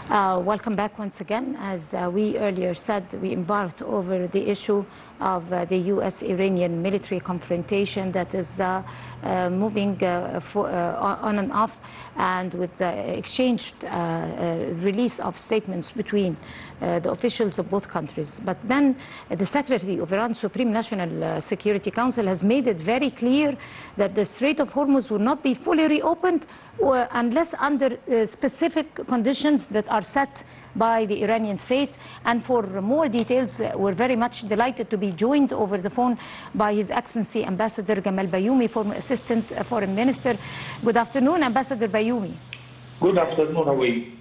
Welcome back once again. As we earlier said, we embarked over the issue of the U.S.-Iranian military confrontation that is moving on and off, and with the exchanged release of statements between the officials of both countries. But then the Secretary of Iran's Supreme National Security Council has made it very clear that the Strait of Hormuz will not be fully reopened unless under specific conditions that are set by the Iranian state. And for more details, we're very much delighted to be joined over the phone by His Excellency Ambassador Gamal Bayoumy, former Assistant Foreign Minister. Good afternoon, Ambassador Bayoumy. Good afternoon, how are you?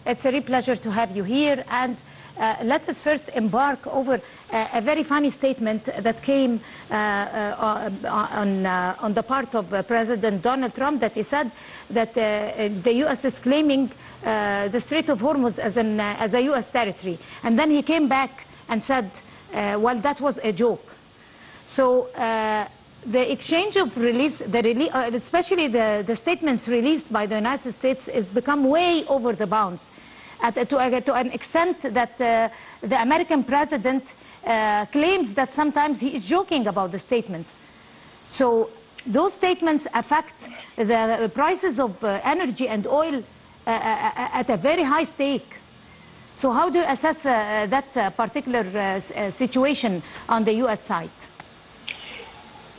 It's a real pleasure to have you here. And let us first embark over a very funny statement that came on the part of President Donald Trump, that he said that the U.S. is claiming the Strait of Hormuz as a U.S. territory. And then he came back and said, well, that was a joke. So the exchange of release, especially the statements released by the United States, has become way over the bounds. To an extent that the American president claims that sometimes he is joking about the statements. So those statements affect the prices of energy and oil at a very high stake. So how do you assess that particular situation on the U.S. side?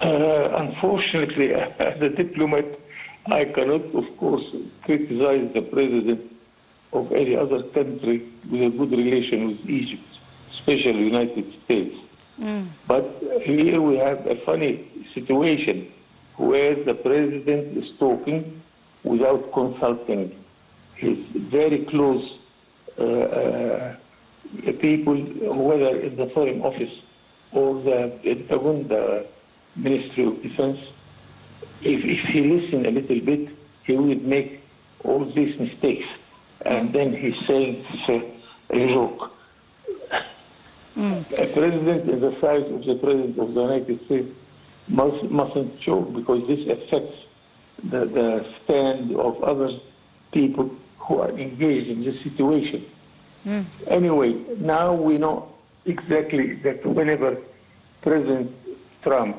Unfortunately, as a diplomat, I cannot, of course, criticize the president of any other country with a good relation with Egypt, especially United States. But here we have a funny situation where the president is talking without consulting his very close people, whether in the Foreign Office or the Ministry of Defense. If he listened a little bit, he would make all these mistakes. And then he's saying it's a joke. A president in the size of the president of the United States mustn't joke, because this affects the stand of other people who are engaged in this situation. Anyway, now we know exactly that whenever President Trump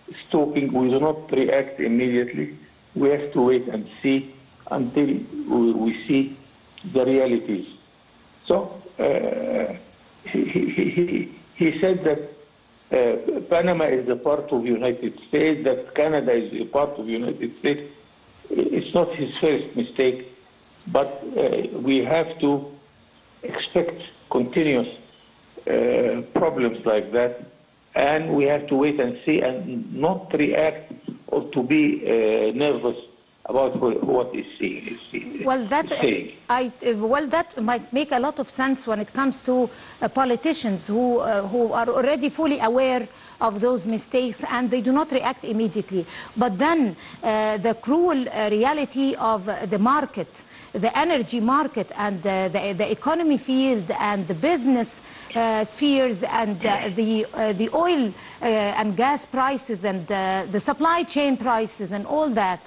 is talking, we do not react immediately. We have to wait and see until we see the realities. So he said that Panama is a part of the United States, that Canada is a part of the United States. It's not his first mistake, but we have to expect continuous problems like that, and we have to wait and see and not react or to be nervous about what is saying. Well, that might make a lot of sense when it comes to politicians who are already fully aware of those mistakes and they do not react immediately. But then the cruel reality of the market, the energy market, and the economy field and the business spheres, and the oil and gas prices and the supply chain prices and all that,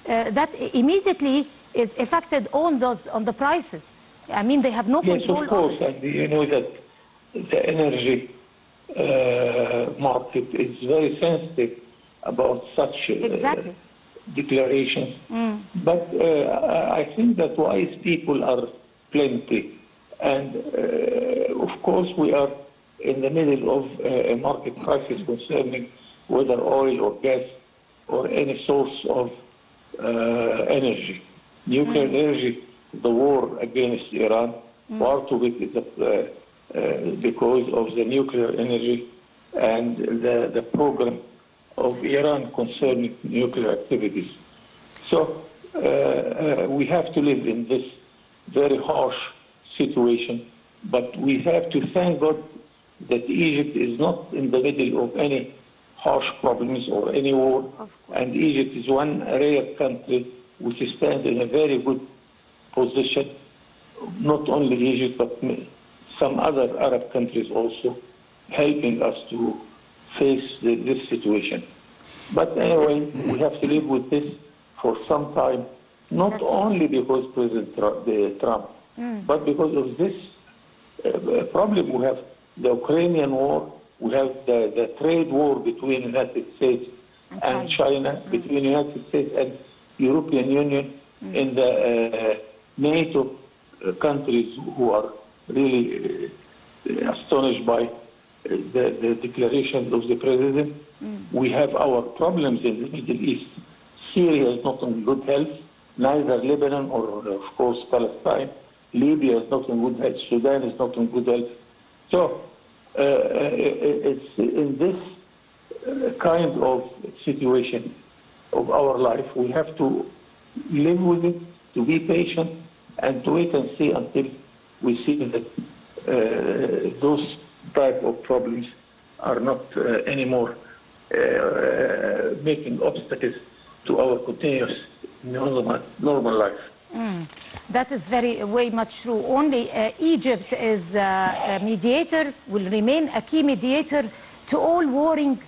that immediately is affected on the prices. I mean, they have no control. Yes, of course, and you know that the energy market is very sensitive about such declarations. But I think that wise people are plenty, and of course we are in the middle of a market crisis concerning whether oil or gas or any source of energy. Nuclear energy, the war against Iran, part of it is because of the nuclear energy and the program of Iran concerning nuclear activities. So we have to live in this very harsh situation, but we have to thank God that Egypt is not in the middle of any harsh problems or any war, and Egypt is one rare country which stands in a very good position, not only Egypt but some other Arab countries also, helping us to face this situation. But anyway, we have to live with this for some time, not only because President Trump But because of this problem, we have the Ukrainian war, we have the trade war between the United States and China, between the United States and European Union, and the NATO countries who are really astonished by the declaration of the president. We have our problems in the Middle East. Syria is not in good health, neither Lebanon or, of course, Palestine. Libya is not in good health. Sudan is not in good health. So it's in this kind of situation of our life, we have to live with it, to be patient, and to wait and see until we see that those type of problems are not anymore making obstacles to our continuous normal life. That is way much true. Only Egypt is a mediator, will remain a key mediator to all warring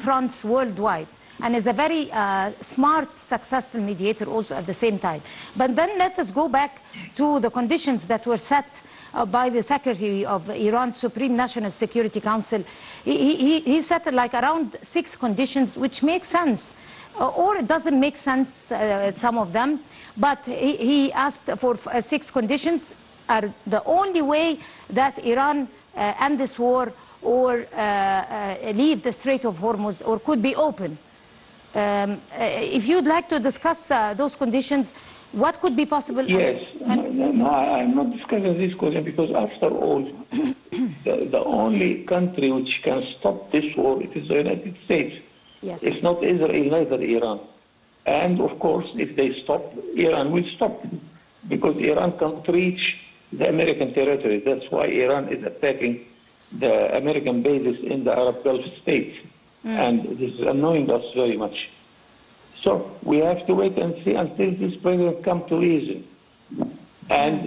fronts worldwide, and is a very smart, successful mediator also at the same time. But then let us go back to the conditions that were set by the Secretary of Iran's Supreme National Security Council. He set like around 6 conditions, which make sense. Or it doesn't make sense, some of them, but he asked for 6 conditions are the only way that Iran end this war or leave the Strait of Hormuz or could be open. If you'd like to discuss those conditions, what could be possible? Yes, no, I'm not discussing this question because after all, the only country which can stop this war it is the United States. Yes. It's not Israel, neither Iran. And of course, if they stop, Iran will stop because Iran can't reach the American territory. That's why Iran is attacking the American bases in the Arab Gulf states. And this is annoying us very much. So we have to wait and see until this president comes to reason. And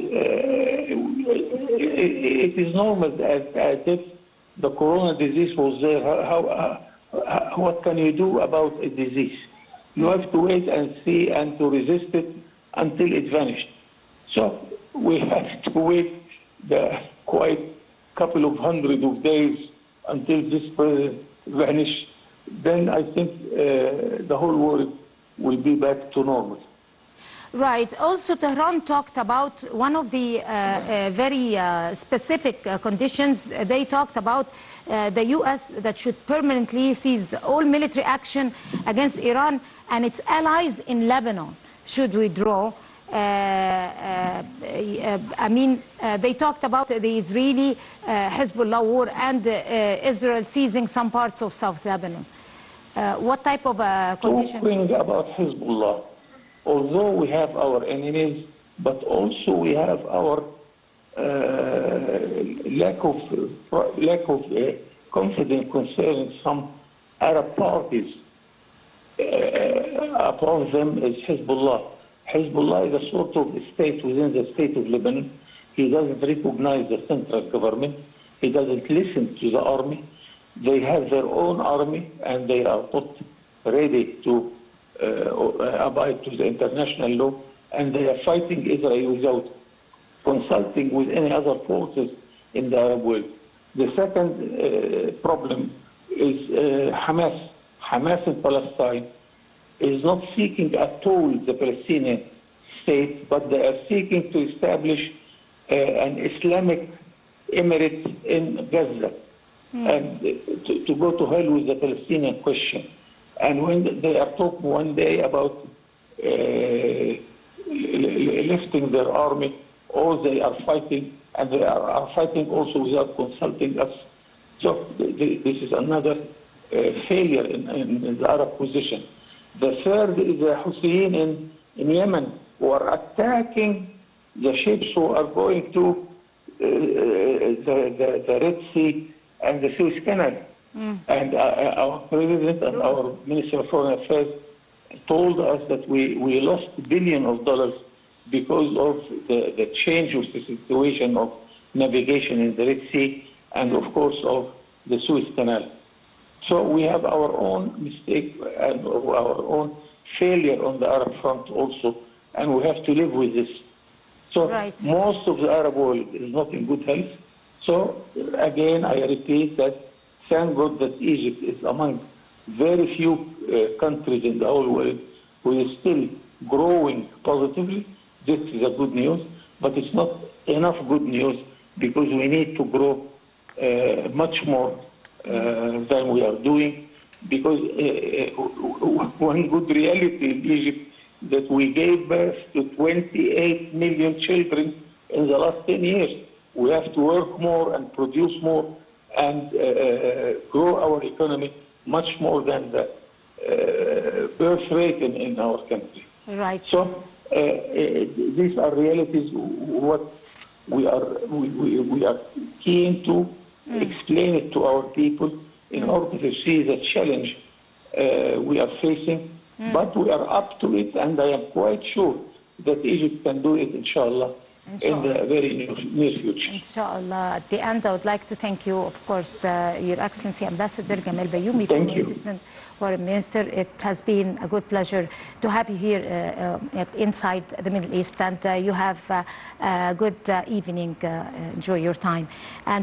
it is normal as if the corona disease was there. What can you do about a disease? You have to wait and see and to resist it until it vanished. So we have to wait quite couple of hundred of days until this president vanishes. Then I think the whole world will be back to normal. Right. Also, Tehran talked about one of the very specific conditions. They talked about the U.S. that should permanently cease all military action against Iran and its allies in Lebanon should withdraw. They talked about the Israeli Hezbollah war and Israel seizing some parts of South Lebanon. What type of condition? Talking about Hezbollah, although we have our enemies, but also we have our lack of confidence concerning some Arab parties. Upon them is Hezbollah. Hezbollah is a sort of state within the state of Lebanon. He doesn't recognize the central government. He doesn't listen to the army. They have their own army and they are not ready to abide to the international law, and they are fighting Israel without consulting with any other forces in the Arab world. The second problem is Hamas. Hamas in Palestine is not seeking at all the Palestinian state, but they are seeking to establish an Islamic emirate in Gaza and to go to hell with the Palestinian question. And when they are talking one day about lifting their army, or they are fighting, and they are fighting also without consulting us. So this is another failure in the Arab position. The third is the Houthis in Yemen, who are attacking the ships who are going to the Red Sea and the Suez Canal. And our president and our Minister of Foreign Affairs told us that we lost billions of dollars because of the change of the situation of navigation in the Red Sea and, of course, of the Suez Canal. So we have our own mistake and our own failure on the Arab front also, and we have to live with this. So Right. most of the Arab world is not in good health. So again, I repeat that thank God that Egypt is among very few countries in the whole world who is still growing positively. This is a good news, but it's not enough good news because we need to grow much more than we are doing. Because one good reality in Egypt that we gave birth to 28 million children in the last 10 years. We have to work more and produce more and grow our economy much more than the birth rate in our country. Right. So these are realities. What we are keen to explain it to our people in order to see the challenge we are facing. But we are up to it, and I am quite sure that Egypt can do it, inshallah, in the very near future. Inshallah. At the end, I would like to thank you, of course, Your Excellency Ambassador Gamal Bayoumy, Thank former you. Assistant Foreign Minister. It has been a good pleasure to have you here inside the Middle East, and you have a good evening. Enjoy your time. And